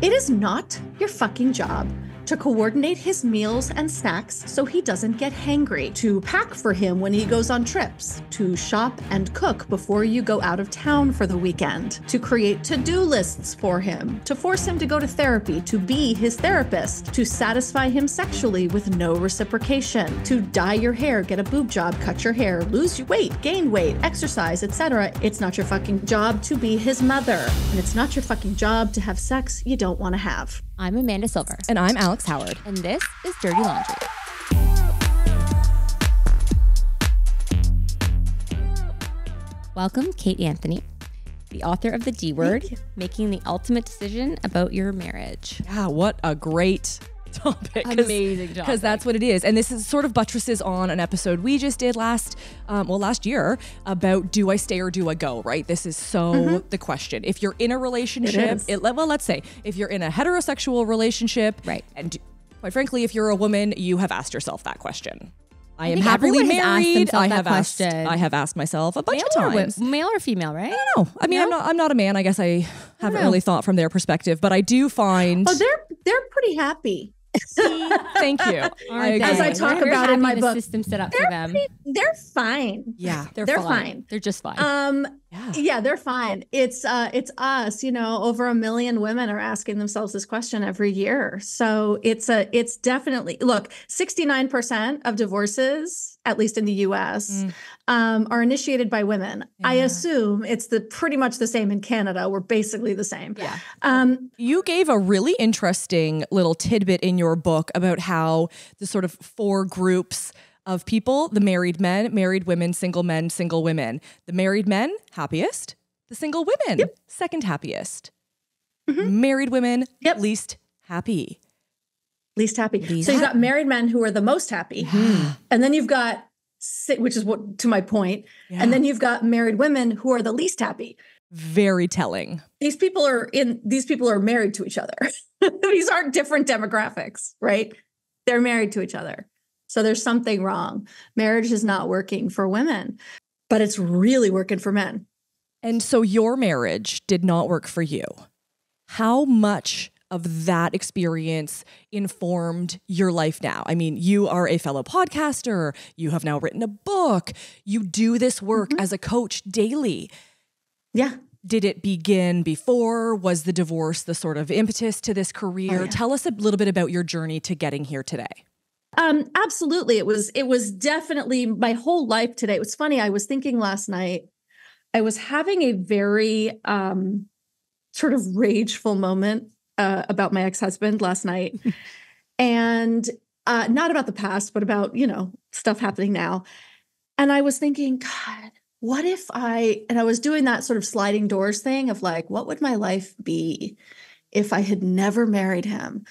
It is not your fucking job to coordinate his meals and snacks so he doesn't get hangry, to pack for him when he goes on trips, to shop and cook before you go out of town for the weekend, to create to-do lists for him, to force him to go to therapy, to be his therapist, to satisfy him sexually with no reciprocation, to dye your hair, get a boob job, cut your hair, lose weight, gain weight, exercise, etc. It's not your fucking job to be his mother. And it's not your fucking job to have sex you don't want to have. I'm Amanda Silver. And I'm Alex Howard. And this is Dirty Laundry. Welcome, Kate Anthony, the author of The D Word, making the ultimate decision about your marriage. Yeah, what a great topic. Amazing topic. Because that's what it is. And this is sort of buttresses on an episode we just did last year about do I stay or do I go, right? This is the question. If you're in a relationship, let's say if you're in a heterosexual relationship, right? And quite frankly, if you're a woman, you have asked yourself that question. I am happily married. I have asked myself a bunch of times. Male or female, right? I don't know. I mean, I'm not a man. I guess I haven't really thought from their perspective, but I do find they're pretty happy. Thank you. As I talk about in my book, system set up for them. They're fine. Yeah, they're fine. They're just fine. Yeah, they're fine. It's us. You know, over 1 million women are asking themselves this question every year. So it's definitely, look, 69% of divorces, at least in the U.S., are initiated by women. Yeah. I assume it's pretty much the same in Canada. We're basically the same. Yeah. You gave a really interesting little tidbit in your book about how the sort of 4 groups of people, the married men, married women, single men, single women. The married men, happiest. The single women, second happiest. Married women, least happy. Least happy. So you've got married men who are the most happy. And then you've got, which is what, to my point. Yeah. And then you've got married women who are the least happy. Very telling. These people are married to each other. These aren't different demographics, right? They're married to each other. So there's something wrong. Marriage is not working for women, but it's really working for men. And so your marriage did not work for you. How much of that experience informed your life now? I mean, you are a fellow podcaster. You have now written a book. You do this work as a coach daily. Yeah. Did it begin before? Was the divorce the sort of impetus to this career? Oh, yeah. Tell us a little bit about your journey to getting here today. Absolutely. It was definitely my whole life today. It was funny. I was thinking last night, I was having a very sort of rageful moment about my ex-husband last night. And not about the past, but about, stuff happening now. And I was thinking, God, what if and I was doing that sort of sliding doors thing of like, what would my life be if I had never married him?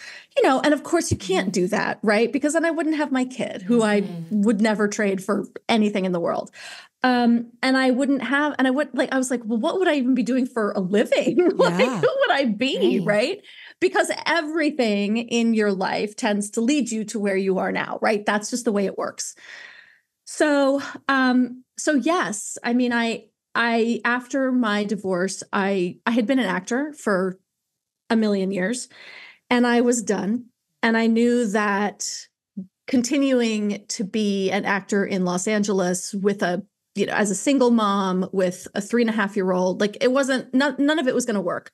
And of course you can't do that, right? Because then I wouldn't have my kid, who I would never trade for anything in the world. And I wouldn't have, and I was like, well, what would I even be doing for a living? Who would I be, right? Because everything in your life tends to lead you to where you are now, right? That's just the way it works. So yes, I mean, I after my divorce, I had been an actor for 1 million years, and I was done. And I knew that continuing to be an actor in Los Angeles with as a single mom with a 3.5-year-old, like it wasn't, none of it was going to work.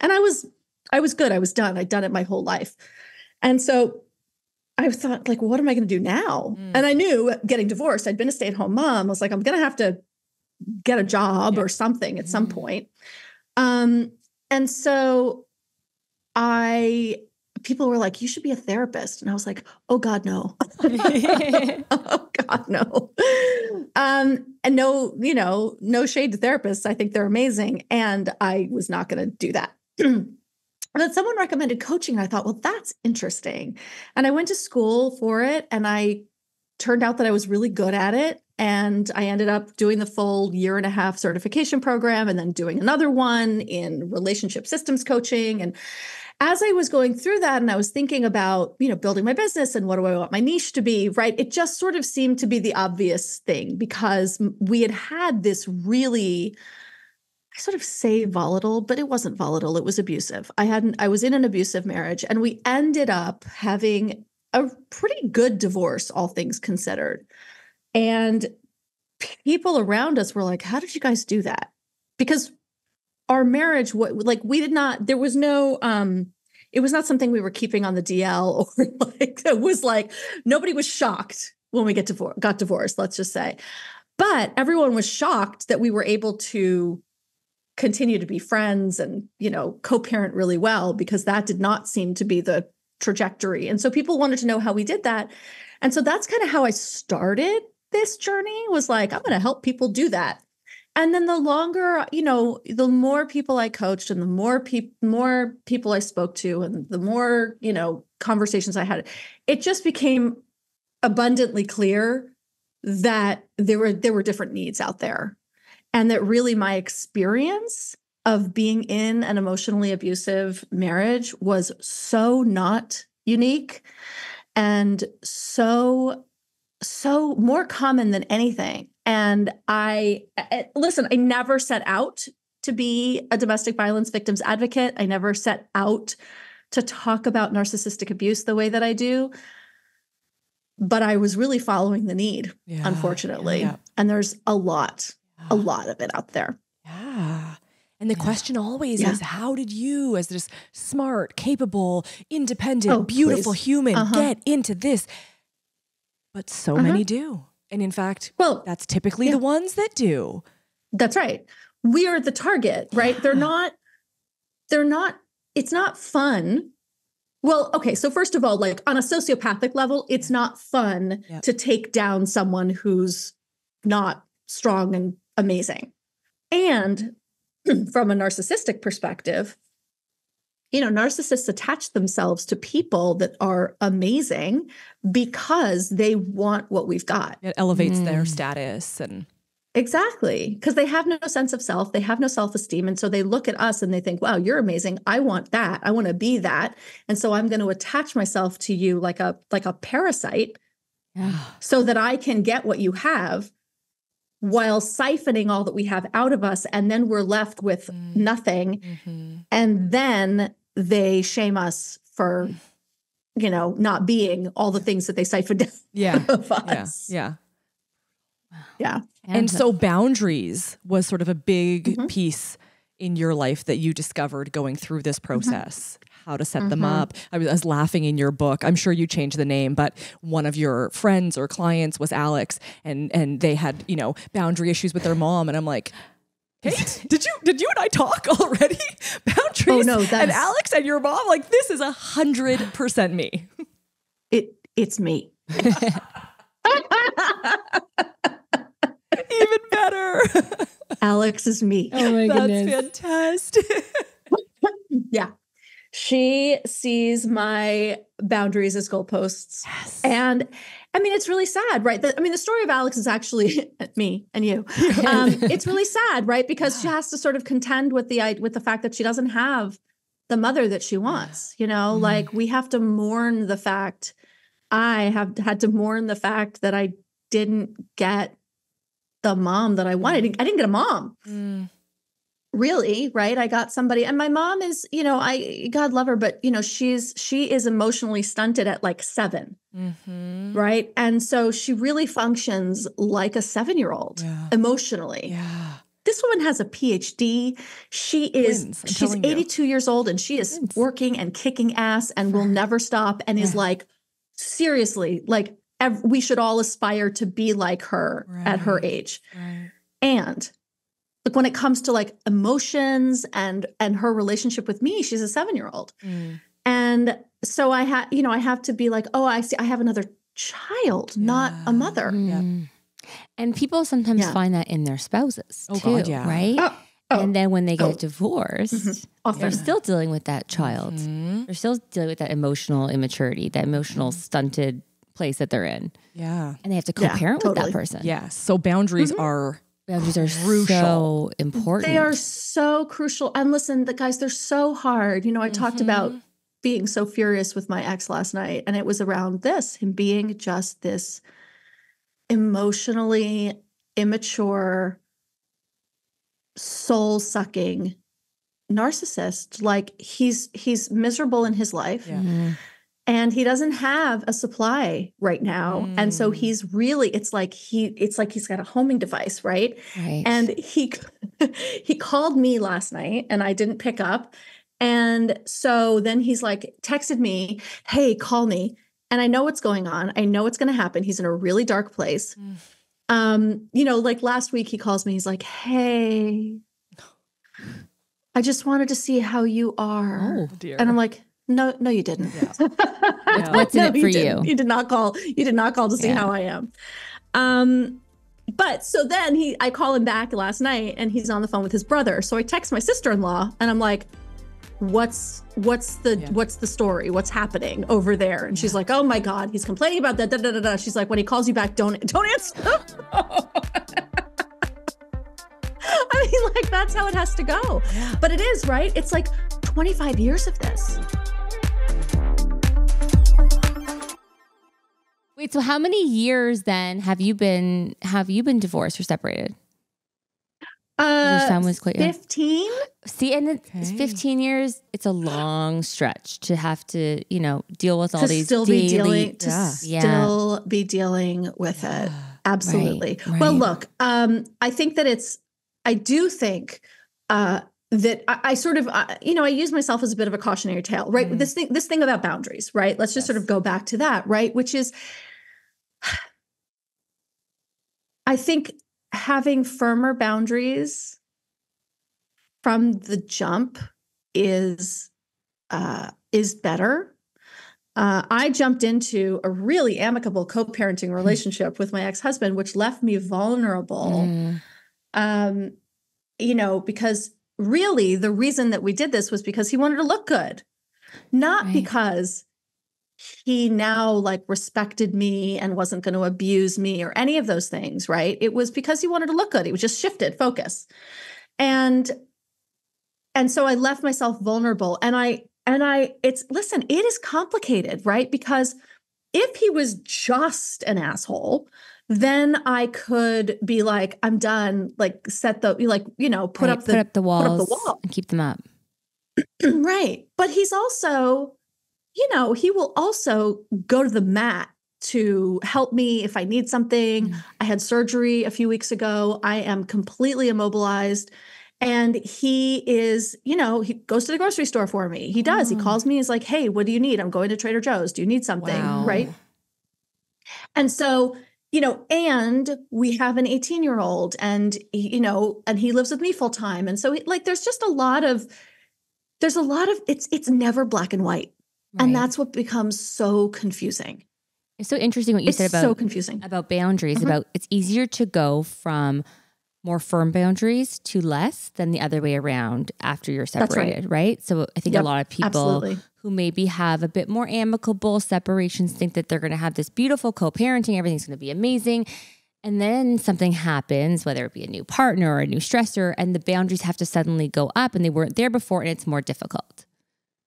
And I was good. I was done. I'd done it my whole life. And so I thought, like, what am I going to do now? And I knew getting divorced, I'd been a stay-at-home mom. I was like, I'm going to have to get a job or something at some point. And so people were like, you should be a therapist. And I was like, oh God, no. Oh God, no. And no shade to therapists. I think they're amazing. And I was not going to do that. But someone recommended coaching. And I thought, well, that's interesting. And I went to school for it. And I turned out that I was really good at it. And I ended up doing the full 1.5-year certification program and then doing another one in relationship systems coaching. And as I was going through that and I was thinking about, building my business and what do I want my niche to be, right? It just sort of seemed to be the obvious thing because we had this really sort of say volatile, but it wasn't volatile. It was abusive. I was in an abusive marriage, and we ended up having a pretty good divorce, all things considered. And people around us were like, how did you guys do that? Because our marriage, there was no, it was not something we were keeping on the DL, or like, it was like, nobody was shocked when we got divorced, let's just say. But everyone was shocked that we were able to continue to be friends and, co-parent really well, because that did not seem to be the trajectory. And so people wanted to know how we did that. And so that's kind of how I started this journey, was like, I'm going to help people do that. And then the longer, the more people I coached, and the more people I spoke to, and the more, conversations I had, it just became abundantly clear that there were different needs out there. And that really my experience of being in an emotionally abusive marriage was so not unique, and so more common than anything. And I never set out to be a domestic violence victims advocate. I never set out to talk about narcissistic abuse the way that I do. But I was really following the need, unfortunately. Yeah. And there's a lot of it out there. Yeah. And the question always is, how did you, as this smart, capable, independent, beautiful human, get into this? But so many do. And in fact, that's typically the ones that do. That's right. We are the target, right? Yeah. They're not, it's not fun. Well, okay. So first of all, like on a sociopathic level, it's not fun to take down someone who's not strong and amazing. And from a narcissistic perspective, narcissists attach themselves to people that are amazing because they want what we've got. It elevates their status. And exactly. Because they have no sense of self. They have no self-esteem. And so they look at us and they think, wow, you're amazing. I want that. I want to be that. And so I'm going to attach myself to you like a parasite so that I can get what you have, while siphoning all that we have out of us. And then we're left with nothing. Mm-hmm. And then they shame us for, not being all the things that they siphoned out of us. Yeah. Yeah. And so boundaries was sort of a big piece in your life that you discovered going through this process. How to set them up. I was laughing in your book. I'm sure you changed the name, but one of your friends or clients was Alex, and they had, boundary issues with their mom. And I'm like, Kate, did you and I talk already? Boundaries. Oh, no, and Alex and your mom, like, this is 100% me. It's me. Even better. Alex is me. Oh my goodness. That's fantastic. Yeah. She sees my boundaries as goalposts. Yes. And I mean, it's really sad, right? The story of Alex is actually me and you. It's really sad, right? Because she has to sort of contend with the fact that she doesn't have the mother that she wants, like we have to mourn the fact, I have had to mourn the fact that I didn't get the mom that I wanted. I didn't get a mom. Really, right? I got somebody, and my mom is, God love her, but she is emotionally stunted at like 7, right? And so she really functions like a 7-year-old emotionally. Yeah. This woman has a PhD. She's 82 years old, and she is working and kicking ass and will never stop, and is like, seriously, like we should all aspire to be like her at her age. Right. And like when it comes to like emotions and her relationship with me, she's a 7-year-old. And so I have to be like, oh, I see, I have another child, not a mother. And people sometimes find that in their spouses too, right? And then when they get divorced, they're still dealing with that child. They're still dealing with that emotional immaturity, that emotional stunted place that they're in. Yeah. And they have to co-parent with that person. Yes. So boundaries are crucial. So important. They are so crucial. And listen, guys, they're so hard. I talked about being so furious with my ex last night, and it was around him being just this emotionally immature, soul-sucking narcissist. Like he's miserable in his life. Yeah. And he doesn't have a supply right now. And so he's really, it's like he's got a homing device, right? And he called me last night and I didn't pick up. And so then he's like texted me, hey, call me. And I know what's going on. I know what's going to happen. He's in a really dark place. Like last week he calls me, he's like, hey, I just wanted to see how you are. Oh, dear. And I'm like, no, you didn't. Yeah. What's in it for you? You did not call. You did not call to see how I am. But so then I call him back last night and he's on the phone with his brother. So I text my sister-in-law and I'm like, what's the story? What's happening over there? And she's like, oh my God, he's complaining about that. Da, da, da, da. She's like, when he calls you back, don't answer. I mean, like, that's how it has to go. Yeah. But it is, right? It's like 25 years of this. Wait, so how many years then have you been divorced or separated? Your son was quite young. 15. See, and it's 15 years. It's a long stretch to have to, deal with all these still daily, still be dealing with it. Absolutely. Right. Well, look, I think that I do think that I sort of, I use myself as a bit of a cautionary tale, right? This thing about boundaries, right? Let's just sort of go back to that, right? Which is, I think having firmer boundaries from the jump is better. I jumped into a really amicable co-parenting relationship with my ex-husband, which left me vulnerable. Because really the reason that we did this was because he wanted to look good, not because he now like respected me and wasn't going to abuse me or any of those things, right? It was because he wanted to look good. He was just shifted focus. And so I left myself vulnerable listen, it is complicated, right? Because if he was just an asshole, then I could be like, I'm done, like put up the wall and keep them up. Right. But he's also, he will also go to the mat to help me if I need something. I had surgery a few weeks ago. I am completely immobilized. And he is, he goes to the grocery store for me. He does. He calls me. He's like, hey, what do you need? I'm going to Trader Joe's. Do you need something? Wow. Right. And so, and we have an 18-year-old and he lives with me full time. And so there's a lot of, it's never black and white. Right. And that's what becomes so confusing. It's so interesting what you said about, so confusing. About boundaries, about it's easier to go from more firm boundaries to less than the other way around after you're separated, right? So I think a lot of people who maybe have a bit more amicable separations think that they're going to have this beautiful co-parenting, everything's going to be amazing. And then something happens, whether it be a new partner or a new stressor, and the boundaries have to suddenly go up and they weren't there before and it's more difficult.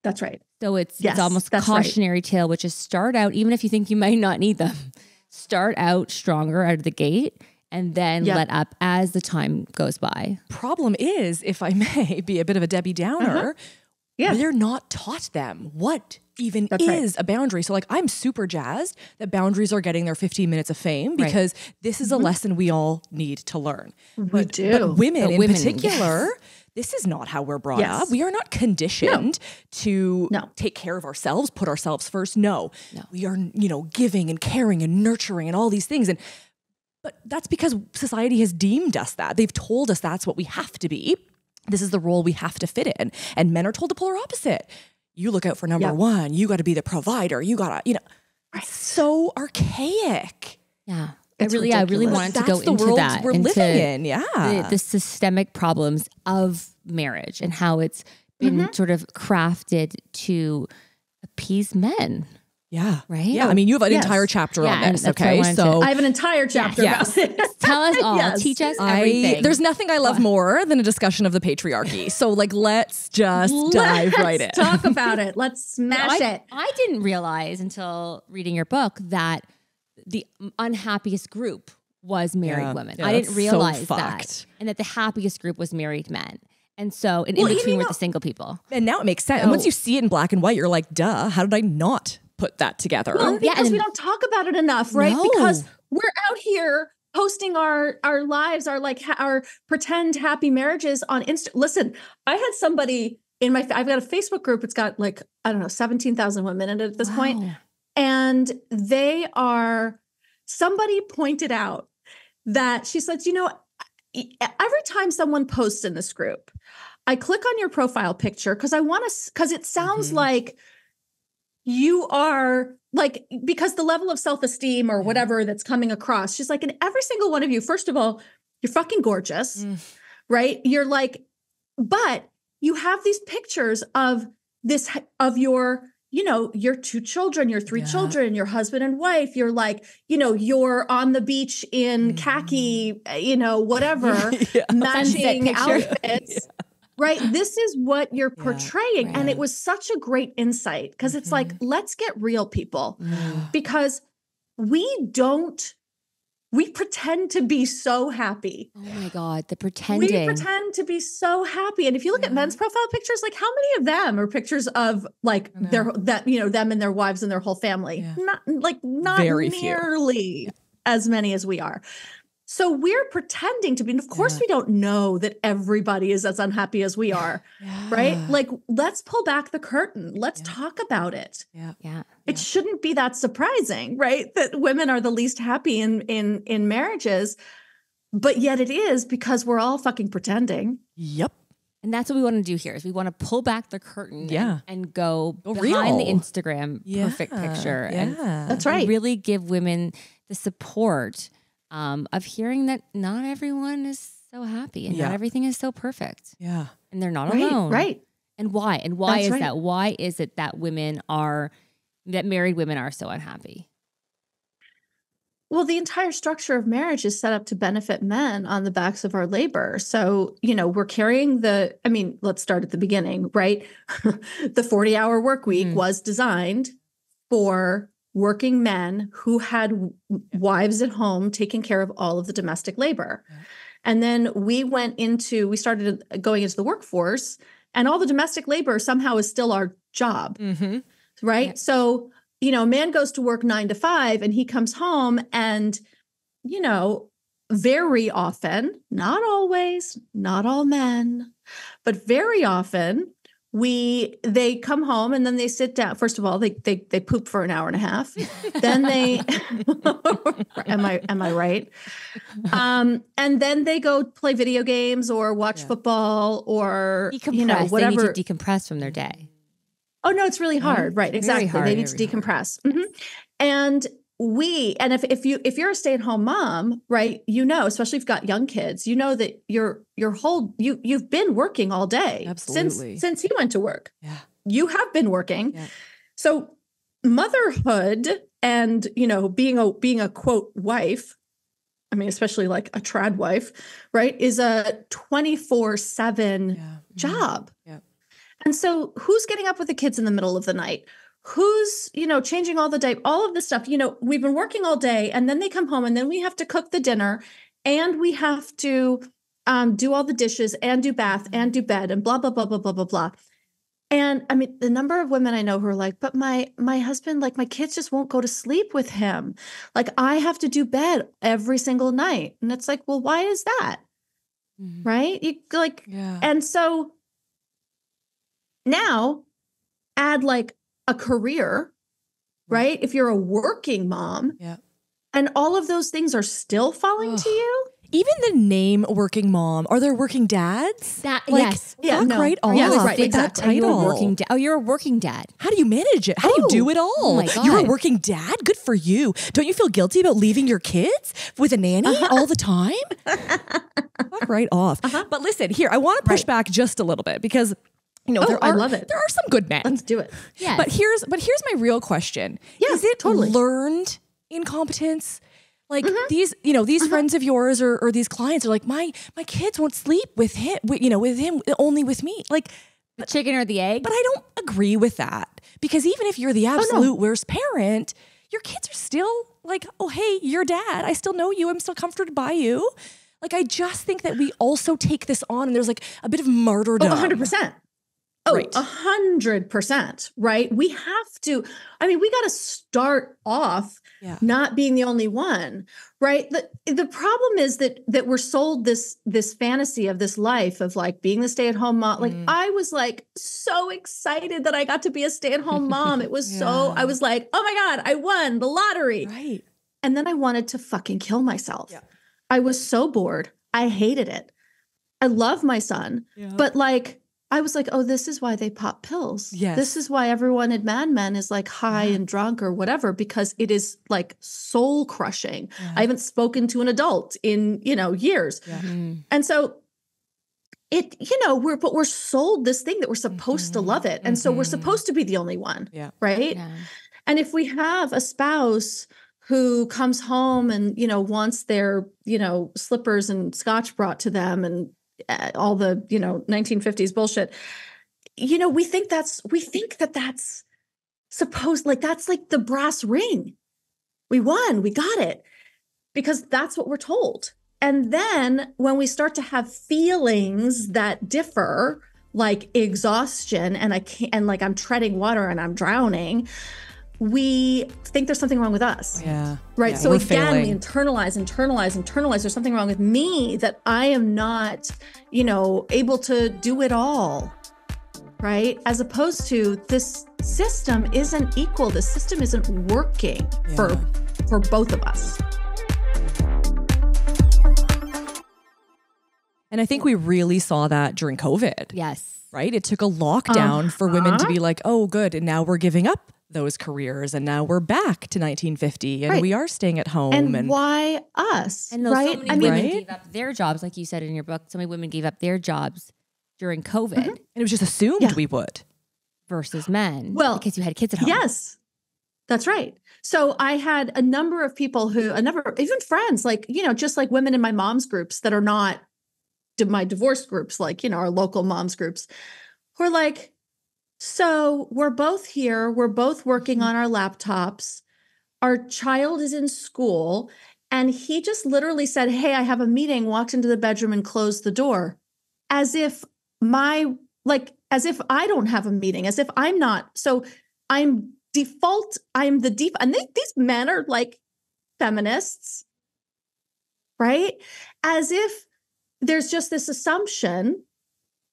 That's right. So it's almost cautionary tale, which is start out, even if you think you might not need them, start out stronger out of the gate and then let up as the time goes by. Problem is, if I may be a bit of a Debbie Downer, they're not taught them what even is a boundary. So I'm super jazzed that boundaries are getting their 15 minutes of fame because this is a lesson we all need to learn. But women in particular, this is not how we're brought up. We are not conditioned to take care of ourselves, put ourselves first. No. We are, giving and caring and nurturing and all these things. But that's because society has deemed us that. They've told us that's what we have to be. This is the role we have to fit in. And men are told the polar opposite. You look out for number one. You got to be the provider. You got to, it's so archaic. Yeah. I really wanted to go into that. We're living in, the systemic problems of marriage and how it's been sort of crafted to appease men. Yeah. Right? Yeah. I mean, you have an entire chapter on this, okay? So I have an entire chapter about this. Tell us all. Teach us everything. There's nothing I love more than a discussion of the patriarchy. So let's just dive right in. Talk about it. Let's smash it. I didn't realize until reading your book that the unhappiest group was married women. Yeah, I didn't realize so that. And that the happiest group was married men. And so in between were the single people. And now it makes sense. And once you see it in black and white, you're like, duh, how did I not put that together? Well, because we don't talk about it enough, right? No. Because we're out here posting our lives, our pretend happy marriages on Insta. Listen, I had somebody in I've got a Facebook group. It's got like, I don't know, 17,000 women in it at this point. And somebody pointed out that she said, every time someone posts in this group, I click on your profile picture because it sounds like you are like, because the level of self-esteem or whatever that's coming across, she's like, and every single one of you, first of all, you're fucking gorgeous, right? You're like, but you have these pictures of your, your 2 children, your 3 children, your husband and wife. You're like, you're on the beach in khaki, whatever, matching outfits. Right. This is what you're portraying. Right. And it was such a great insight because it's like, let's get real, people, because we pretend to be so happy. Oh my God, the pretending. We pretend to be so happy. And if you look at men's profile pictures, like how many of them are pictures of like them and their wives and their whole family? Not Very nearly few. As many as we are. So we're pretending to be, and of course we don't know that everybody is as unhappy as we are, right? Like, let's pull back the curtain. Let's talk about it. It shouldn't be that surprising, right? That women are the least happy in marriages, but yet it is because we're all fucking pretending. Yep. And that's what we want to do here is we want to pull back the curtain and go behind real. The Instagram perfect picture. And that's right. Really give women the support of hearing that not everyone is so happy and not everything is so perfect. Yeah. And they're not alone. Right. And why? And why That's is right. that? Why is it that married women are so unhappy? Well, the entire structure of marriage is set up to benefit men on the backs of our labor. So, we're carrying let's start at the beginning, right? The 40-hour work week was designed for working men who had wives at home taking care of all of the domestic labor. And then we started going into the workforce, and all the domestic labor somehow is still our job, right? Yeah. So, a man goes to work 9 to 5 and he comes home and, very often, not always, not all men, but very often, they come home and then they sit down. First of all, they poop for an hour and a half. Then they, am I right? And then they go play video games or watch football or whatever. They need to decompress from their day. Oh no, it's really hard. Right. Exactly. Hard, they need to decompress. And if you're a stay-at-home mom, right, especially if you've got young kids, that you've been working all day. Absolutely. Since he went to work. Yeah. You have been working. Yeah. So motherhood and, being a quote wife, especially like a trad wife, right, is a 24/7 job. Yeah. And so who's getting up with the kids in the middle of the night? Who's, changing all the diapers, all of this stuff, we've been working all day and then they come home and then we have to cook the dinner and we have to do all the dishes and do bath and do bed and blah, blah, blah, blah, blah, blah, blah. And the number of women I know who are like, but my husband, like my kids just won't go to sleep with him. Like I have to do bed every single night. And it's like, well, why is that? Right? And so now add like a career, right? If you're a working mom and all of those things are still falling to you. Even the name working mom, are there working dads? Yes. Yeah. Right off. Yes, right, exactly. That title. You're a working dad. How do you manage it? How do you do it all? Oh my God. You're a working dad? Good for you. Don't you feel guilty about leaving your kids with a nanny all the time? Fuck right off. But listen, here, I want to push back just a little bit because I love it. There are some good men. Let's do it. Yes. But here's my real question. Yeah, is it totally learned incompetence? Like these friends of yours or these clients are like, my kids won't sleep with him, with him, only with me. Like the chicken or the egg? But I don't agree with that because even if you're the absolute worst parent, your kids are still like, oh, hey, you're dad. I still know you. I'm still comforted by you. Like, I just think that we also take this on and there's like a bit of martyrdom. 100%. Oh, 100%, right? We have to, we got to start off not being the only one, right? The problem is that we're sold this fantasy of this life of like being the stay-at-home mom. Like I was like so excited that I got to be a stay-at-home mom. It was I was like, oh my God, I won the lottery. Right. And then I wanted to fucking kill myself. Yeah. I was so bored. I hated it. I love my son, but like, I was like, oh, this is why they pop pills. Yes. This is why everyone at Mad Men is like high and drunk or whatever, because it is like soul crushing. Yeah. I haven't spoken to an adult in, years. Yeah. And so we're sold this thing that we're supposed to love it. And so we're supposed to be the only one. Yeah. Right. Yeah. And if we have a spouse who comes home and, wants their, slippers and scotch brought to them and all the 1950s bullshit, we think that's supposed, like that's like the brass ring. We won, we got it, because that's what we're told. And then when we start to have feelings that differ, like exhaustion and I can't, and like I'm treading water and I'm drowning, we think there's something wrong with us. Yeah. Right. Yeah. So again, we internalize. There's something wrong with me, that I am not, able to do it all. Right. As opposed to this system isn't equal. The system isn't working for both of us. And I think we really saw that during COVID. Yes. Right. It took a lockdown for women to be like, oh, good. And now we're giving up those careers and now we're back to 1950 and we are staying at home. And why us? And so many women gave up their jobs, like you said in your book. So many women gave up their jobs during COVID. And it was just assumed we would. Versus men. Well, because you had kids at home. Yes, that's right. So I had a number of people even friends, like, just like women in my mom's groups that are not my divorce groups, like, our local moms groups, who are like, so we're both here. We're both working on our laptops. Our child is in school. And he just literally said, hey, I have a meeting, walked into the bedroom and closed the door, as if I don't have a meeting, as if I'm not. So I'm the default. And these men are like feminists, right? As if there's just this assumption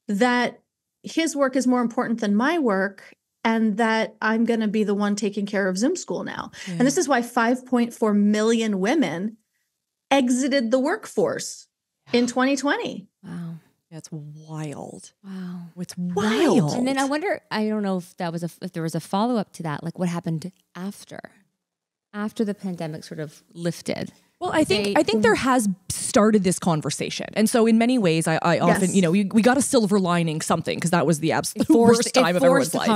that his work is more important than my work and that I'm going to be the one taking care of Zoom school now. Yeah. And this is why 5.4 million women exited the workforce in 2020. Wow. That's wild. Wow. It's wild. And then I wonder, I don't know if there was a follow-up to that, like what happened after the pandemic sort of lifted. Well, I think there has started this conversation. And so in many ways, I often, we got a silver lining something, because that was the absolute worst time of everyone's life.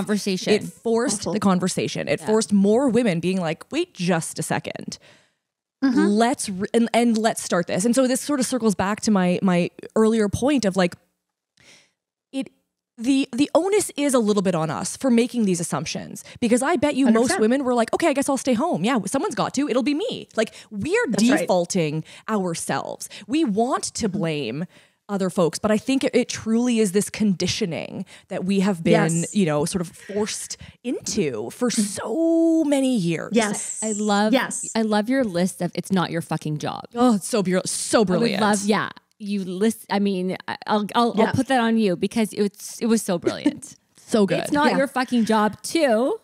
It forced the conversation. It forced more women being like, wait just a second. Let's start this. And so this sort of circles back to my earlier point of like, the onus is a little bit on us for making these assumptions, because I bet you 100%. Most women were like, okay, I guess I'll stay home. Yeah, someone's got to, it'll be me. Like we're defaulting ourselves. We want to blame other folks, but I think it truly is this conditioning that we have been, sort of forced into for so many years. Yes. I love your list of it's not your fucking job. Oh, it's so brilliant. You list. I mean, I'll put that on you, because it was so brilliant. So good. It's not your fucking job too.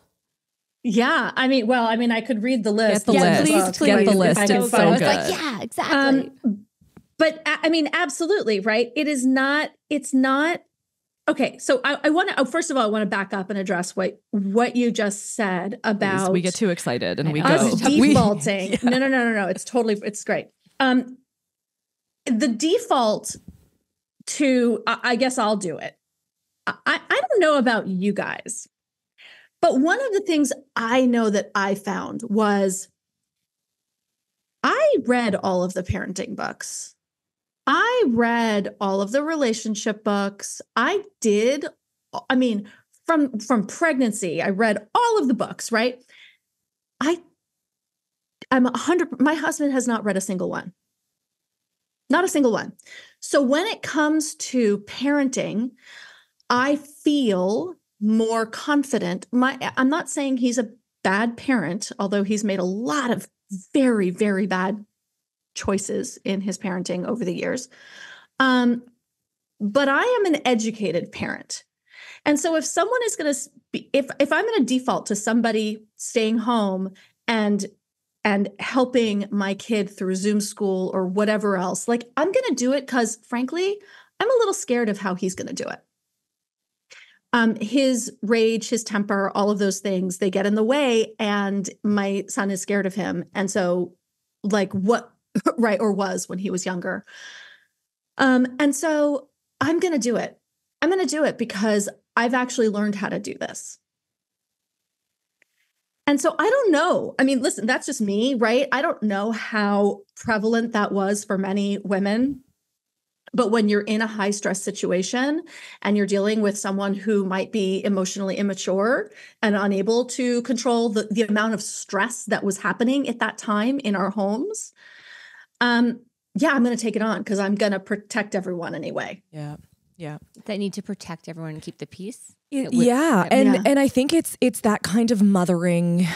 Yeah. I could read the list. Get the list. It's so good. Like, yeah, exactly. But absolutely, right? It's not. Okay. So I want to, first of all, I want to back up and address what you just said about. We get too excited and we go. Us defaulting. No. It's great. The default to, I guess I'll do it. I don't know about you guys, but one of the things I know that I found was I read all of the parenting books. I read all of the relationship books. From pregnancy, I read all of the books, right? my husband has not read a single one. Not a single one. So when it comes to parenting, I feel more confident. I'm not saying he's a bad parent, although he's made a lot of very, very bad choices in his parenting over the years. But I am an educated parent. And so if someone is going to if I'm going to default to somebody staying home and helping my kid through Zoom school or whatever else, like, I'm going to do it because, frankly, I'm a little scared of how he's going to do it. His rage, his temper, all of those things, they get in the way, and my son is scared of him. And so, like, what, right, or was when he was younger. And so I'm going to do it. I'm going to do it because I've actually learned how to do this. And so I don't know. I mean, listen, that's just me, right? I don't know how prevalent that was for many women. But when you're in a high stress situation and you're dealing with someone who might be emotionally immature and unable to control the amount of stress that was happening at that time in our homes, yeah, I'm going to take it on because I'm going to protect everyone anyway. Yeah. Yeah. They need to protect everyone and keep the peace. And I think it's that kind of mothering,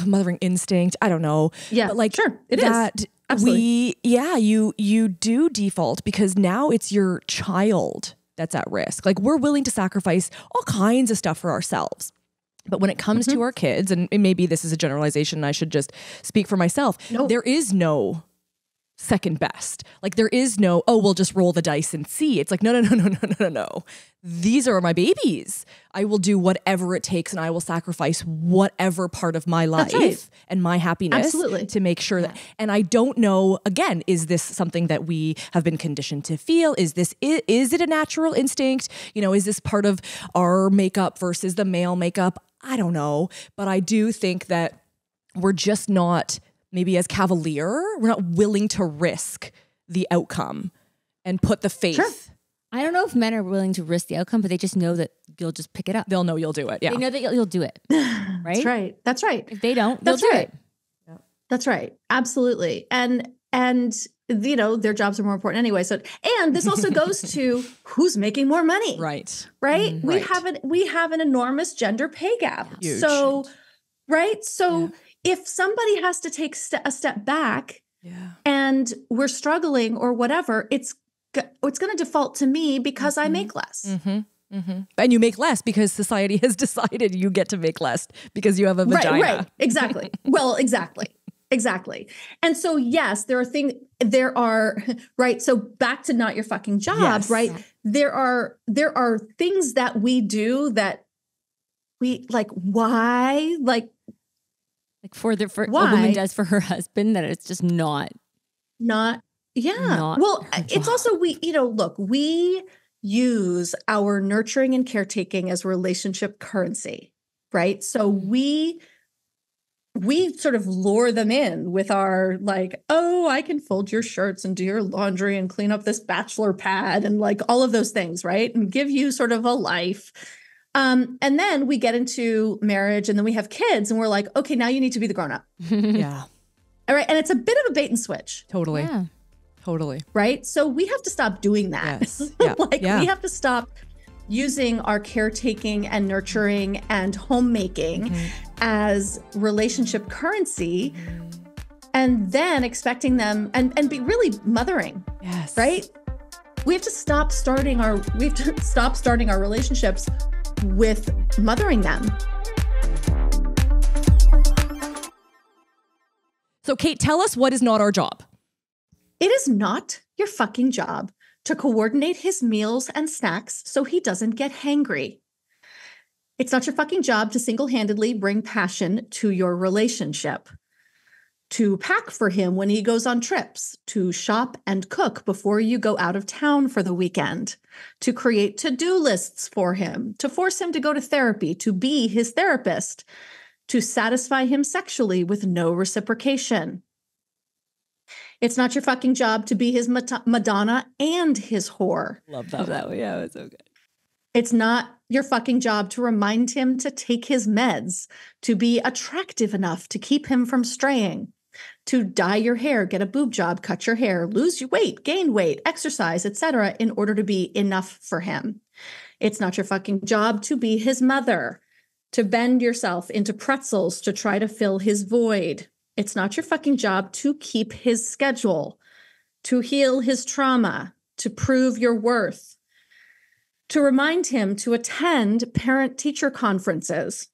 mothering instinct. I don't know. Yeah, but like sure, it that is. Absolutely. You do default because now it's your child that's at risk. Like, we're willing to sacrifice all kinds of stuff for ourselves. But when it comes to our kids, and maybe this is a generalization, and I should just speak for myself, there is no second best. Like, there is no, we'll just roll the dice and see. It's like, no. These are my babies. I will do whatever it takes, and I will sacrifice whatever part of my life and my happiness to make sure that, and I don't know, again, is this something that we have been conditioned to feel? Is it a natural instinct? You know, is this part of our makeup versus the male makeup? I don't know. But I do think that we're just not, maybe as cavalier, we're not willing to risk the outcome and put the faith. Sure. I don't know if men are willing to risk the outcome, but they just know that you'll just pick it up. They'll know you'll do it. Yeah. They know that you'll do it. Right? That's right. If they don't, they'll do it. Yeah. That's right. Absolutely. And you know, their jobs are more important anyway. So, and this also goes to who's making more money. Right. Right. We have an enormous gender pay gap. Huge. So, right. So if somebody has to take a step back and we're struggling or whatever, it's going to default to me because I make less. And you make less because society has decided you get to make less because you have a vagina. Right. Exactly. Well, exactly. And so, yes, there are, right. So back to not your fucking job, right? There are things that we do that we like, why? Like for a woman does for her husband, that it's just not. Well, it's also, we use our nurturing and caretaking as relationship currency, right? So we sort of lure them in with our like, I can fold your shirts and do your laundry and clean up this bachelor pad and like all of those things, right? And give you sort of a life. And then we get into marriage and then we have kids and we're like, okay, now you need to be the grown-up. Yeah. All right. And it's a bit of a bait and switch. Totally. Yeah. Totally. Right. So we have to stop doing that. Yes. Yeah. We have to stop using our caretaking and nurturing and homemaking as relationship currency and then expecting them and be really mothering. Yes. Right. We have to stop starting our relationships with mothering them. So Kate, tell us what is not our job. It is not your fucking job to coordinate his meals and snacks so he doesn't get hangry. It's not your fucking job to single-handedly bring passion to your relationship, to pack for him when he goes on trips, to shop and cook before you go out of town for the weekend, to create to-do lists for him, to force him to go to therapy, to be his therapist, to satisfy him sexually with no reciprocation. It's not your fucking job to be his Madonna and his whore. Love that. Yeah, it's so good. It's not your fucking job to remind him to take his meds, to be attractive enough to keep him from straying, to dye your hair, get a boob job, cut your hair, lose your weight, gain weight, exercise, etc., in order to be enough for him. It's not your fucking job to be his mother, to bend yourself into pretzels to try to fill his void. It's not your fucking job to keep his schedule, to heal his trauma, to prove your worth, to remind him to attend parent-teacher conferences.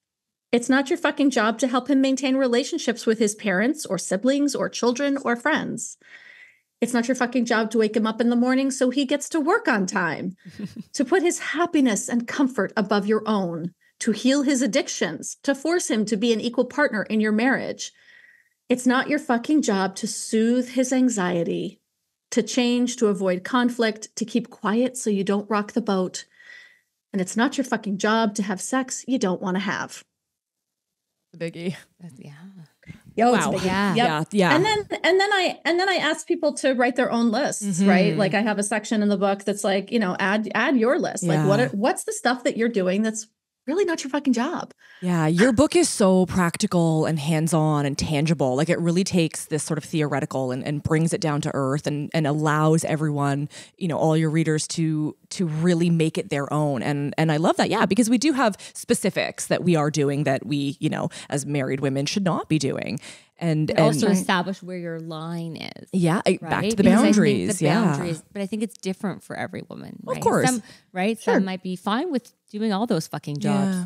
It's not your fucking job to help him maintain relationships with his parents or siblings or children or friends. It's not your fucking job to wake him up in the morning so he gets to work on time, to put his happiness and comfort above your own, to heal his addictions, to force him to be an equal partner in your marriage. It's not your fucking job to soothe his anxiety, to change, to avoid conflict, to keep quiet so you don't rock the boat. And it's not your fucking job to have sex you don't want to have. Biggie. Yeah. Yo, wow. It's Yeah. And then I ask people to write their own lists, right? Like I have a section in the book that's like, add your list. Like what's the stuff that you're doing that's really not your fucking job? Yeah, your book is so practical and hands-on and tangible. Like it really takes this sort of theoretical and brings it down to earth and allows everyone, all your readers to really make it their own. And I love that. Yeah, because we do have specifics that we are doing that we, as married women should not be doing. And also establish where your line is. Yeah, right? Back to the boundaries. But I think it's different for every woman. Right? Of course. Some might be fine with doing all those fucking jobs. Yeah.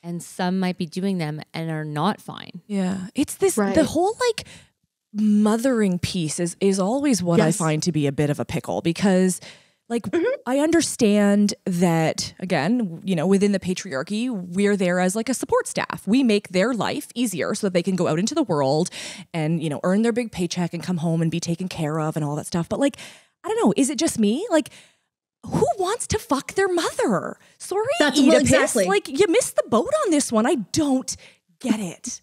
And some might be doing them and are not fine. Yeah. It's this, the whole like mothering piece is always what I find to be a bit of a pickle because like I understand that, again, within the patriarchy, we're there as like a support staff. We make their life easier so that they can go out into the world and, earn their big paycheck and come home and be taken care of and all that stuff. But like, I don't know, is it just me? Like, who wants to fuck their mother? Sorry, exactly. Like you missed the boat on this one. I don't get it.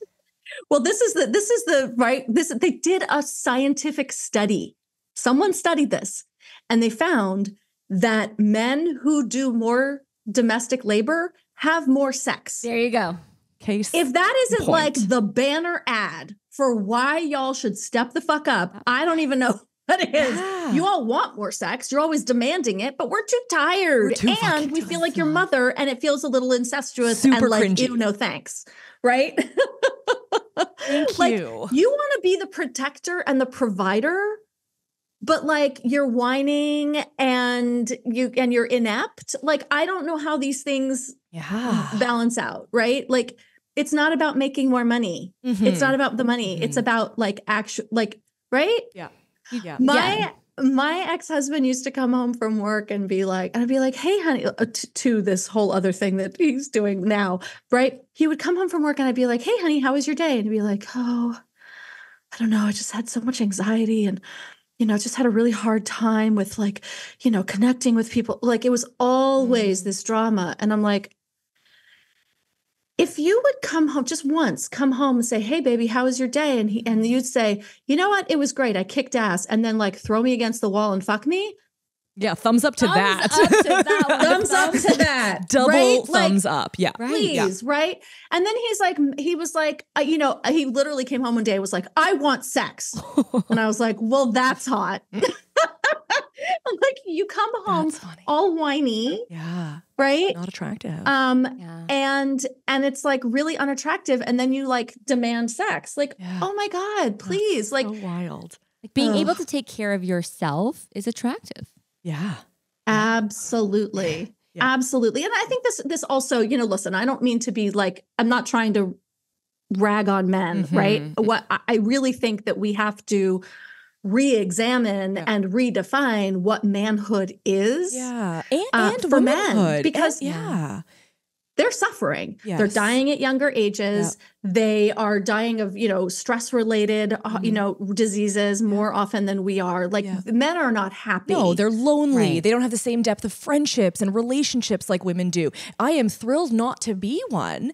Well, they did a scientific study. Someone studied this and they found that men who do more domestic labor have more sex. There you go. Case if that isn't point. Like the banner ad for why y'all should step the fuck up, I don't even know. But it is. Yeah. You all want more sex. You're always demanding it, but we're too tired. And we feel like your mother and it feels a little incestuous. Super and like, cringy. ew, no thanks. Right? Thank like, you. You want to be the protector and the provider, but like you're whining and you're inept. Like, I don't know how these things balance out, right? Like, it's not about making more money. It's not about the money. It's about like right? Yeah. Yeah. My ex-husband used to come home from work and I'd be like, hey, honey, to this whole other thing that he's doing now, right? He would come home from work and I'd be like, hey, honey, how was your day? And he'd be like, oh, I don't know. I just had so much anxiety and, just had a really hard time with like, connecting with people. Like it was always this drama. And I'm like, if you would come home just once, come home and say, hey, baby, how was your day? And you'd say, you know what? It was great. I kicked ass. And then like throw me against the wall and fuck me. Yeah. Thumbs up to that. Thumbs up to that. Double thumbs up. Yeah. Please. Yeah. Right. And then he was like, he literally came home one day and was like, I want sex. And I was like, well, that's hot. I'm like, you come home all whiny. Yeah. Right. Not attractive. And it's like really unattractive. And then you like demand sex. Like, oh my God, please. That's like so wild. Like being able to take care of yourself is attractive. Yeah. Absolutely. Yeah. Absolutely. And I think this also, listen, I don't mean to be like, I'm not trying to rag on men, right? What I really think that we have to re-examine and redefine what manhood is. Yeah. And for men, because they're suffering. Yes. They're dying at younger ages. Yep. They are dying of, stress-related, diseases more often than we are. Like men are not happy. No, they're lonely. Right. They don't have the same depth of friendships and relationships like women do. I am thrilled not to be one.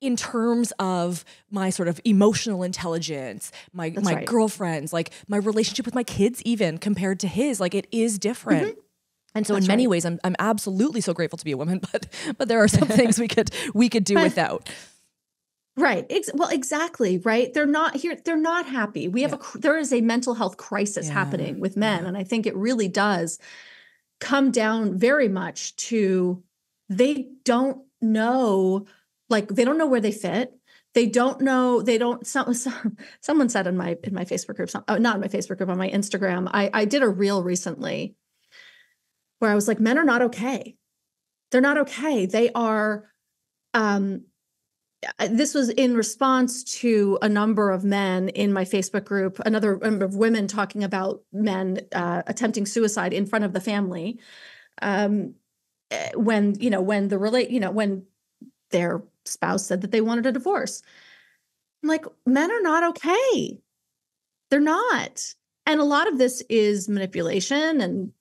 In terms of my sort of emotional intelligence, my girlfriends, like my relationship with my kids, even compared to his, like it is different. And so in many ways, I'm absolutely so grateful to be a woman, but there are some things we could do without. Right. Well, exactly. Right. They're not here. They're not happy. There is a mental health crisis happening with men. And I think it really does come down very much to, they don't know, like, they don't know where they fit. They don't know, someone said in my Facebook group, not in my Facebook group, on my Instagram, I did a reel recently where I was like, men are not okay. They're not okay. They are, this was in response to a number of men in my Facebook group, another number of women talking about men attempting suicide in front of the family, when their spouse said that they wanted a divorce. I'm like, men are not okay. They're not. And a lot of this is manipulation and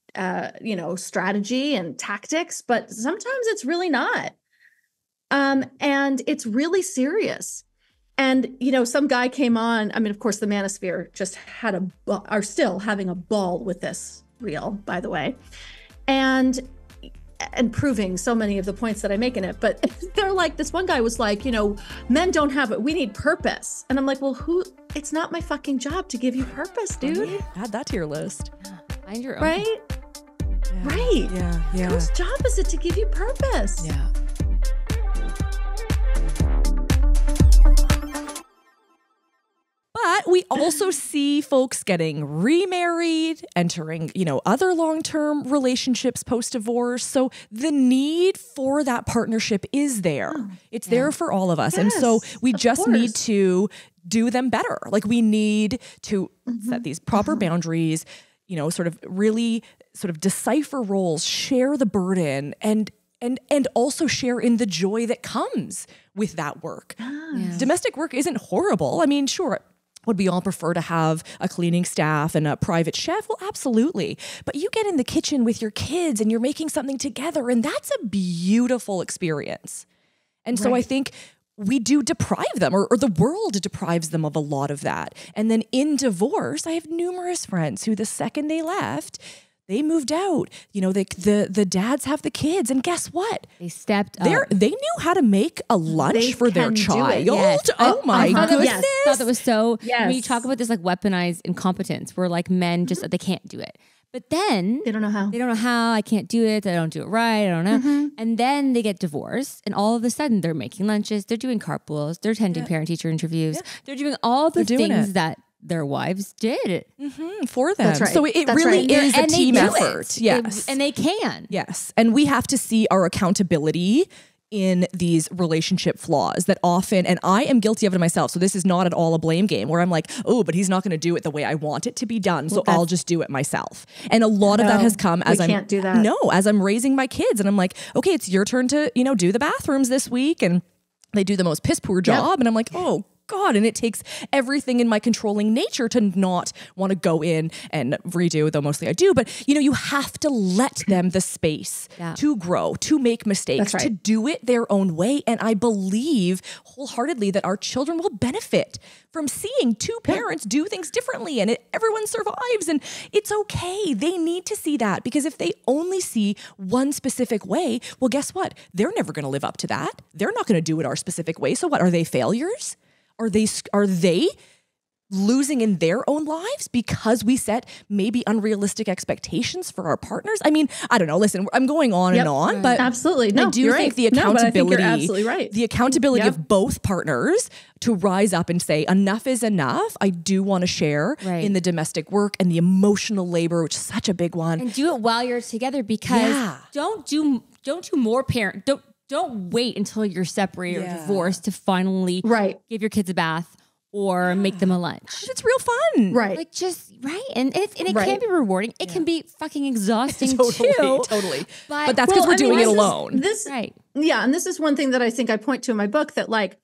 strategy and tactics, but sometimes it's really not. And it's really serious. And, some guy came on, I mean, of course, the manosphere just are still having a ball with this reel, by the way, and proving so many of the points that I make in it. But they're like, this one guy was like, men don't have it. We need purpose. And I'm like, well, it's not my fucking job to give you purpose, dude. Add that to your list. Find your own. Right? Yeah. Right. Yeah. Whose job is it to give you purpose? Yeah. But we also see folks getting remarried, entering, other long-term relationships post-divorce. So the need for that partnership is there. It's there for all of us. Yes, and so we just need to do them better. Like, we need to set these proper boundaries, sort of really sort of decipher roles, share the burden, and also share in the joy that comes with that work. Yeah. Domestic work isn't horrible. I mean, sure, would we all prefer to have a cleaning staff and a private chef? Well, absolutely. But you get in the kitchen with your kids and you're making something together, and that's a beautiful experience. And so I think we do deprive them, or the world deprives them of a lot of that. And then in divorce, I have numerous friends who, the second they left, they moved out. The dads have the kids, and guess what? They stepped up. They knew how to make a lunch for their child. Yes. Oh my goodness! I thought that was so. When you talk about this, like, weaponized incompetence, where like men just they can't do it, but then they don't know how. They don't know how. I can't do it. I don't do it right. I don't know. And then they get divorced, and all of a sudden they're making lunches. They're doing carpools. They're attending parent-teacher interviews. They're doing all the things that their wives did for them. That's right. So it really is a team effort. Yes. And they can. Yes. And we have to see our accountability in these relationship flaws that often, and I am guilty of it myself. So this is not at all a blame game where I'm like, oh, but he's not going to do it the way I want it to be done. So I'll just do it myself. And a lot of that has come as can't do that. As I'm raising my kids, and I'm like, okay, it's your turn to, do the bathrooms this week. And they do the most piss poor job. And I'm like, oh God. And it takes everything in my controlling nature to not want to go in and redo, though mostly I do. But, you have to let them the space to grow, to make mistakes, to do it their own way. And I believe wholeheartedly that our children will benefit from seeing two parents do things differently, and everyone survives, and it's okay. They need to see that, because if they only see one specific way, well, guess what? They're never going to live up to that. They're not going to do it our specific way. So what? Are they failures? Are they losing in their own lives because we set maybe unrealistic expectations for our partners? I mean, I don't know. Listen, I'm going on and on, but absolutely, no, I do think the accountability, you're absolutely right. The accountability of both partners to rise up and say enough is enough. I do want to share in the domestic work and the emotional labor, which is such a big one, and do it while you're together, because don't do more parent. Don't wait until you're separated or divorced to finally give your kids a bath or make them a lunch. It's real fun. Right. Like, and it can be rewarding. It can be fucking exhausting Totally. But that's because we're doing it alone. Yeah. And this is one thing that I think I point to in my book, that, like,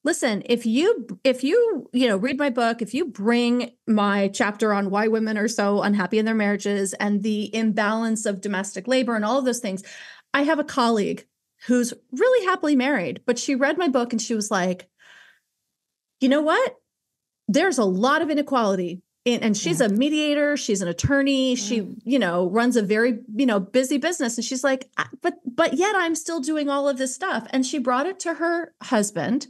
listen, if you read my book, if you bring my chapter on why women are so unhappy in their marriages and the imbalance of domestic labor and all of those things, I have a colleague who's really happily married, but she read my book and she was like, you know what? There's a lot of inequality and she's a mediator, she's an attorney, she, runs a very, busy business. And she's like, but yet I'm still doing all of this stuff. And she brought it to her husband,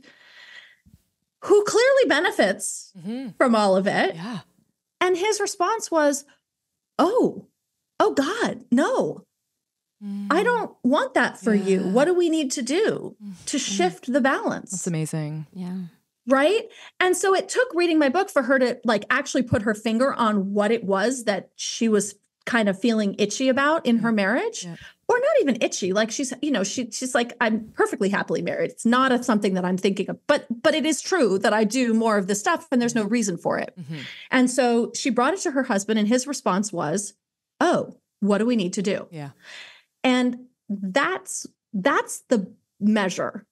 who clearly benefits from all of it. Yeah. And his response was, oh God, no, I don't want that for you. What do we need to do to shift the balance? That's amazing. Yeah. Right. And so it took reading my book for her to like actually put her finger on what it was that she was kind of feeling itchy about in her marriage, or not even itchy. Like she's like, I'm perfectly happily married. It's not something that I'm thinking of, but it is true that I do more of this stuff and there's no reason for it. And so she brought it to her husband and his response was, oh, what do we need to do? Yeah. And that's the measure,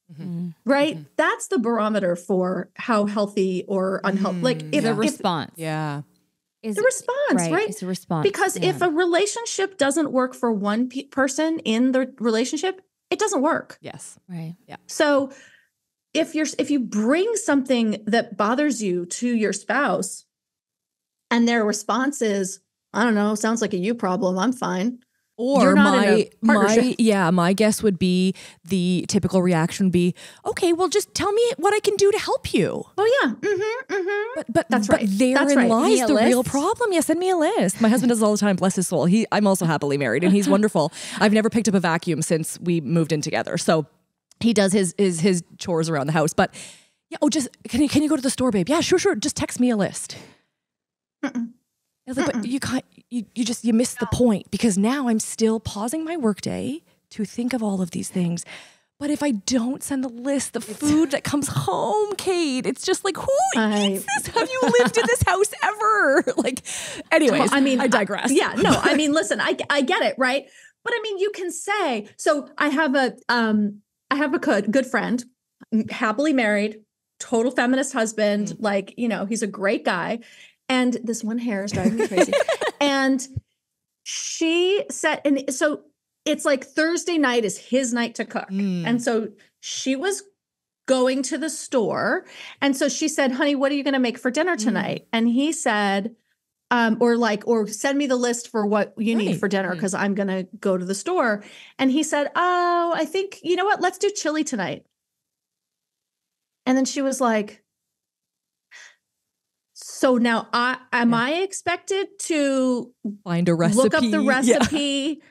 right? That's the barometer for how healthy or unhealthy, like if the response. The response, right? It's a response. Because if a relationship doesn't work for one person in the relationship, it doesn't work. Yes. Right. Yeah. So if you bring something that bothers you to your spouse and their response is, I don't know, sounds like a you problem, I'm fine. Or my guess would be the typical reaction would be, okay, well, just tell me what I can do to help you. Oh yeah, But that's right. Therein lies the real problem. Yeah, send me a list. My husband does it all the time. Bless his soul. I'm also happily married, and he's wonderful. I've never picked up a vacuum since we moved in together, so he does his chores around the house. But yeah, just can you go to the store, babe? Yeah, sure. Just text me a list. I was like, but you missed the point, because now I'm still pausing my workday to think of all of these things. But if I don't send the list, the food that comes home, Kate, it's just like, who eats this? Have you lived in this house ever? Like, anyways, I digress. Listen, I get it, right? But I mean, you can say, so I have a good friend, happily married, total feminist husband, like, he's a great guy. And this one hair is driving me crazy. And she said, and so it's like Thursday night is his night to cook. And so she was going to the store. And so she said, honey, what are you going to make for dinner tonight? And he said, or send me the list for what you need for dinner, because I'm going to go to the store. And he said, oh, I think, you know what? Let's do chili tonight. And then she was like, so now am I expected to find a recipe, look up the recipe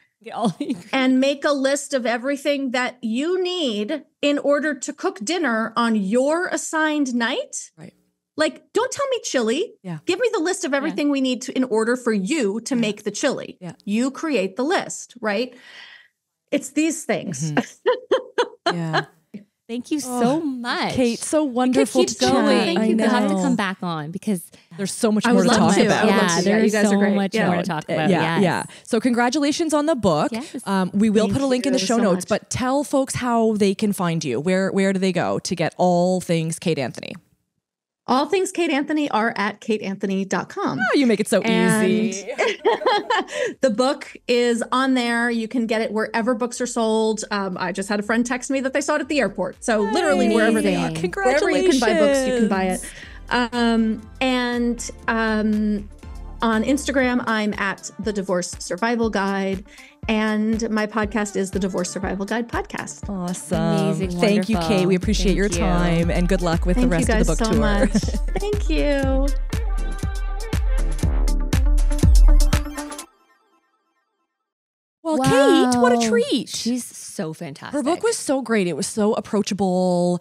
and make a list of everything that you need in order to cook dinner on your assigned night? Right. Like, don't tell me chili. Yeah. Give me the list of everything we need in order for you to make the chili. Yeah. You create the list, right? It's these things. Yeah. Thank you so much, Kate. So wonderful to chat. Thank you. You have to come back on, because there's so much more to talk about. Yeah, there's so much more to talk about. Yeah. So congratulations on the book. Yes. We will put a link in the show notes, but tell folks how they can find you. Where do they go to get all things Kate Anthony? All things Kate Anthony are at kateanthony.com. Oh, you make it so easy. The book is on there. You can get it wherever books are sold. I just had a friend text me that they saw it at the airport. So literally wherever they are. Congratulations. Wherever you can buy books, you can buy it. On Instagram, I'm at The Divorce Survival Guide. And my podcast is the Divorce Survival Guide podcast. Awesome. Amazing. Thank you, Kate. We appreciate your time, and good luck with the rest of the book tour. Thank you guys so much. Thank you. Well, wow. Kate, what a treat. She's so fantastic. Her book was so great. It was so approachable,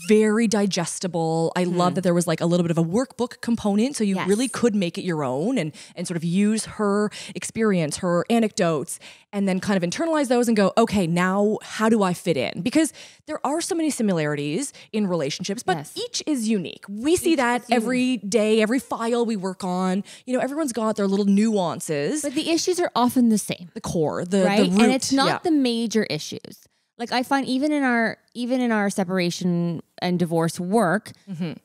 very digestible. I love that there was like a little bit of a workbook component, so you really could make it your own and sort of use her experience, her anecdotes, and then kind of internalize those and go, okay, now how do I fit in? Because there are so many similarities in relationships, but each is unique. We see that every day, every file we work on. Everyone's got their little nuances. But the issues are often the same. The core, the right? root. And it's not the major issues. Like I find even in our separation and divorce work,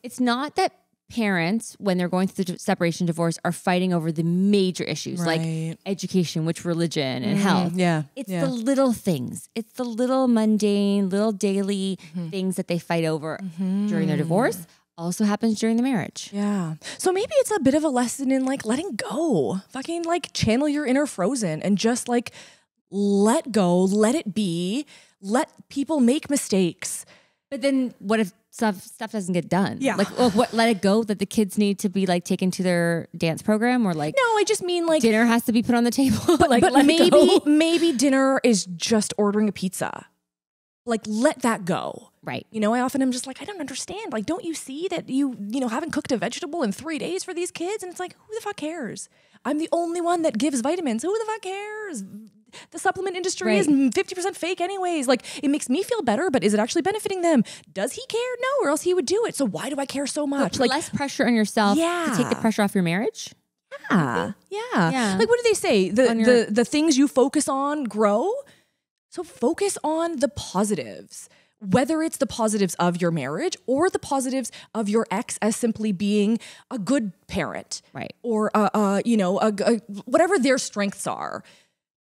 it's not that parents, when they're going through the separation divorce, are fighting over the major issues like education, which religion and health. It's the little things. It's the little mundane, little daily things that they fight over during their divorce. also happens during the marriage. Yeah. So maybe it's a bit of a lesson in like letting go. Fucking like channel your inner Frozen and just like let go, let it be, let people make mistakes. But then what if stuff doesn't get done? Yeah. Like, what, let it go that the kids need to be like taken to their dance program, or like, no, I just mean like dinner has to be put on the table. But, like, but maybe dinner is just ordering a pizza. Like, let that go. Right. You know, I often am just like, I don't understand. Like, don't you see that you haven't cooked a vegetable in 3 days for these kids? And it's like, who the fuck cares? I'm the only one that gives vitamins. Who the fuck cares? The supplement industry is 50% fake anyways. Like, it makes me feel better, but is it actually benefiting them? Does he care? No, or else he would do it. So why do I care so much? Like, less pressure on yourself to take the pressure off your marriage. Yeah. Like, what do they say? The things you focus on grow. So focus on the positives, whether it's the positives of your marriage or the positives of your ex as simply being a good parent, right? Or whatever their strengths are,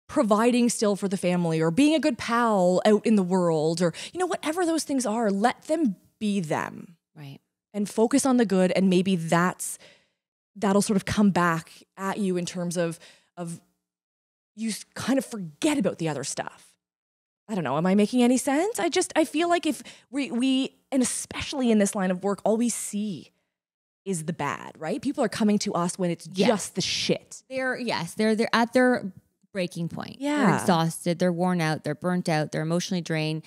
providing still for the family, or being a good pal out in the world, or whatever those things are. Let them be them, right? And focus on the good, and maybe that'll sort of come back at you in terms of you kind of forget about the other stuff. I don't know. Am I making any sense? I feel like if we, and especially in this line of work, all we see is the bad, right? People are coming to us when it's just the shit. They're at their breaking point. Yeah. They're exhausted. They're worn out. They're burnt out. They're emotionally drained,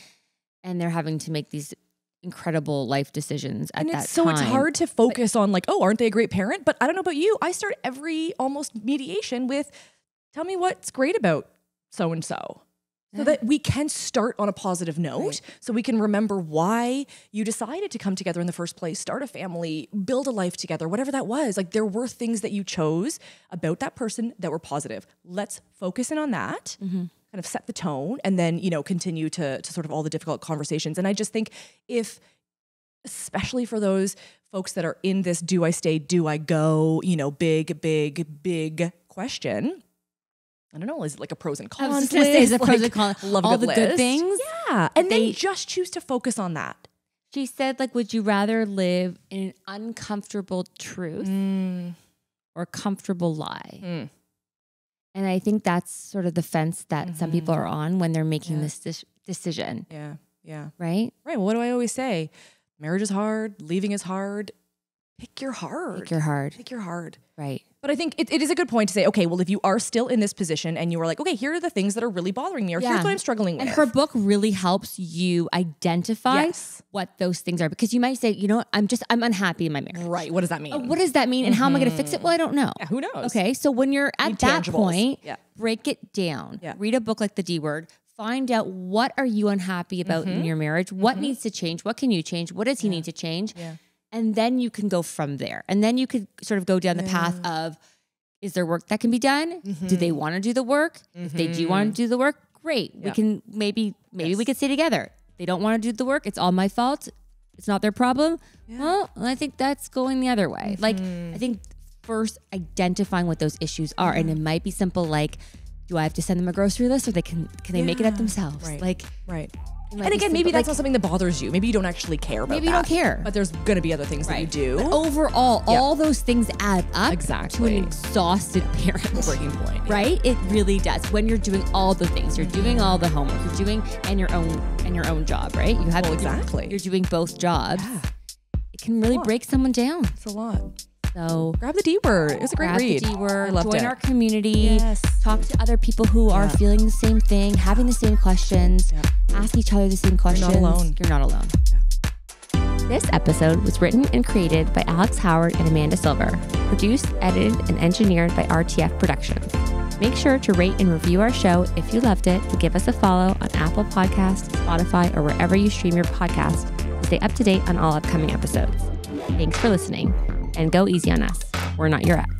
and they're having to make these incredible life decisions at that time. So it's hard to focus on like, oh, aren't they a great parent? But I don't know about you. I start every almost mediation with, tell me what's great about so-and-so. So that we can start on a positive note, right. So we can remember why you decided to come together in the first place, start a family, build a life together, whatever that was. Like, there were things that you chose about that person that were positive. Let's focus in on that, kind of set the tone, and then, continue to sort of all the difficult conversations. And I just think especially for those folks that are in this do I stay, do I go, big question. I don't know, is it like a pros and cons list? Is it pros and cons? All the good things? Yeah. And then just choose to focus on that. She said, like, would you rather live in an uncomfortable truth or comfortable lie? And I think that's sort of the fence that some people are on when they're making this decision. Yeah. Right? Right. Well, what do I always say? Marriage is hard. Leaving is hard. Pick your hard. Right. But I think it is a good point to say, okay, well, if you are still in this position and you are like, okay, here are the things that are really bothering me, or here's what I'm struggling with. And her book really helps you identify what those things are, because you might say, I'm unhappy in my marriage. Right. What does that mean? What does that mean? And how am I going to fix it? Well, I don't know. Yeah, who knows? Okay. So when you're at that point, break it down. Yeah. Read a book like The D Word. Find out, what are you unhappy about in your marriage? What needs to change? What can you change? What does he need to change? Yeah. And then you can go from there. And then you could sort of go down the path of, is there work that can be done? Do they want to do the work? If they do want to do the work, great. We can maybe we could stay together. They don't want to do the work. It's all my fault. It's not their problem. Yeah. Well, I think that's going the other way. Like, I think first identifying what those issues are. And it might be simple, like, do I have to send them a grocery list, or can they make it up themselves? Right. And again, maybe that's not something that bothers you. Maybe you don't actually care about that. Maybe you don't care. But there's going to be other things that you do. But overall, all those things add up to an exhausted parent. Breaking point. Right? It really does. When you're doing all the things, you're doing all the homework, you're doing and your own job, right? You have you're doing both jobs. Yeah. It can really break someone down. It's a lot. So grab the D Word. It was a great read. The D Word. I loved Join it. our community. Yes. Talk to other people who are feeling the same thing, having the same questions. Yeah. Ask each other the same questions. You're not alone. You're not alone. Yeah. This episode was written and created by Alex Howard and Amanda Silver. Produced, edited, and engineered by RTF Productions. Make sure to rate and review our show if you loved it, and give us a follow on Apple Podcasts, Spotify, or wherever you stream your podcast to stay up to date on all upcoming episodes. Thanks for listening. And go easy on us. We're not your ex.